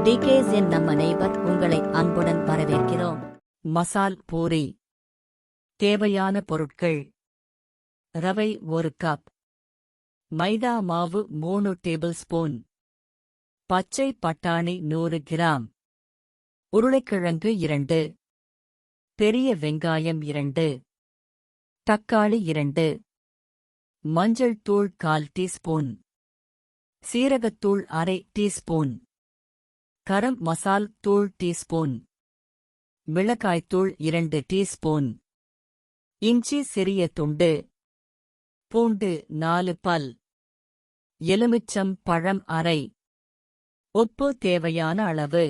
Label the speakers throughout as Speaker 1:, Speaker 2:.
Speaker 1: Decays என் நம்ம neighbour உங்களை அன்புடன் வரவேற்கிறோம்.
Speaker 2: மசால் பூரி. தேவையான பொருட்கள்: ரவை 1 கப், மைதா மாவு 3 டேபிள் ஸ்பூன், பச்சை பட்டாணி 100 கிராம், உருளைக்கிழங்கு 2, பெரிய வெங்காயம் 2, தக்காளி 2, மஞ்சள் தூள் 1/4 டீஸ்பூன், சீரகத்தூள் 1/2 டீஸ்பூன், கரம் மசால் தூள் டீஸ்பூன், மிளகாய்த்தூள் 2 டீஸ்பூன், இஞ்சி சிறிய துண்டு, பூண்டு 4 பல், எலுமிச்சம் பழம் அரை, உப்பு தேவையான அளவு,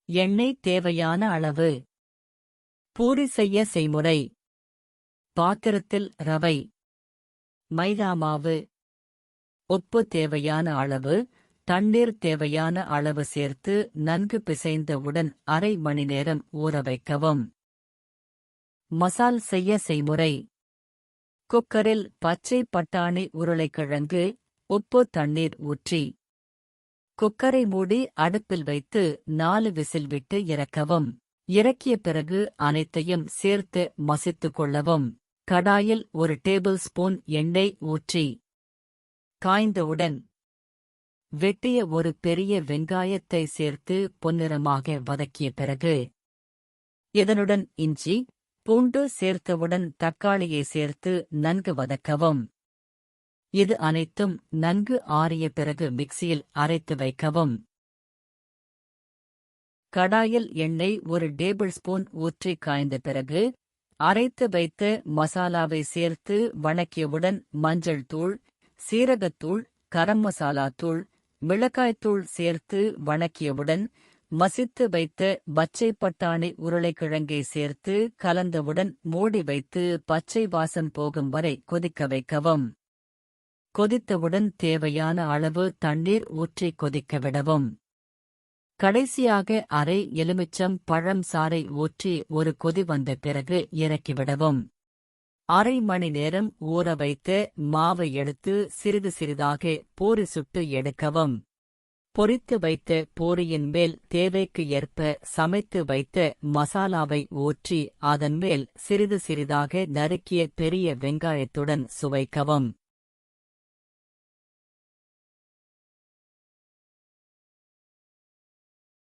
Speaker 2: எண்ணெய் தேவையான அளவு. பூரி செய்ய செய்முறை: பாத்திரத்தில் ரவை, மைதா மாவு, உப்பு தேவையான அளவு, தண்ணீர் தேவையான அளவு சேர்த்து நன்கு பிசைந்தவுடன் அரை மணி நேரம் ஊற வைக்கவும். மசால் செய்ய செய்முறை: குக்கரில் பச்சை பட்டாணி, உருளைக்கிழங்கு, உப்பு, தண்ணீர் ஊற்றி குக்கரை மூடி அடுப்பில் வைத்து 4 விசில் விட்டு இறக்கவும். இறக்கிய பிறகு அனைத்தையும் சேர்த்து மசித்துக் கொள்ளவும். கடாயில் 1 டேபிள் ஸ்பூன் எண்ணெய் ஊற்றி காய்ந்தவுடன் வெட்டிய ஒரு பெரிய வெங்காயத்தை சேர்த்து பொன்னிறமாக வதக்கிய பிறகு இதனுடன் இஞ்சி, பூண்டு சேர்த்தவுடன் தக்காளியை சேர்த்து நன்கு வதக்கவும். இது அனைத்தும் நன்கு ஆறிய பிறகு மிக்சியில் அரைத்து வைக்கவும். கடாயில் எண்ணெய் 1 டேபிள் ஸ்பூன் ஊற்றி காய்ந்த பிறகு அரைத்து வைத்த மசாலாவை சேர்த்து வணக்கியவுடன் மஞ்சள் தூள், சீரகத்தூள், கரம் மசாலா தூள், மிளகாய்த்தூள் சேர்த்து வணக்கியவுடன் மசித்து வைத்த பச்சை பட்டாணி, உருளைக்கிழங்கை சேர்த்து கலந்தவுடன் மூடி வைத்து பச்சை வாசம் போகும் வரை கொதிக்க வைக்கவும். கொதித்தவுடன் தேவையான அளவு தண்ணீர் ஊற்றி கொதிக்க விடவும். கடைசியாக அரை எலுமிச்சம் பழம் சாறை ஊற்றி ஒரு கொதி வந்த பிறகு இறக்கிவிடவும். அரை மணி நேரம் ஊற வைத்த மாவை எடுத்து சிறிது சிறிதாக பூரி சுட்டு எடுக்கவும். பொரித்து வைத்த பூரியின் மேல் தேவைக்கு ஏற்ப சமைத்து வைத்த மசாலாவை ஊற்றி அதன் மேல் சிறிது சிறிதாக நறுக்கிய பெரிய வெங்காயத்துடன் சுவைக்கவும்.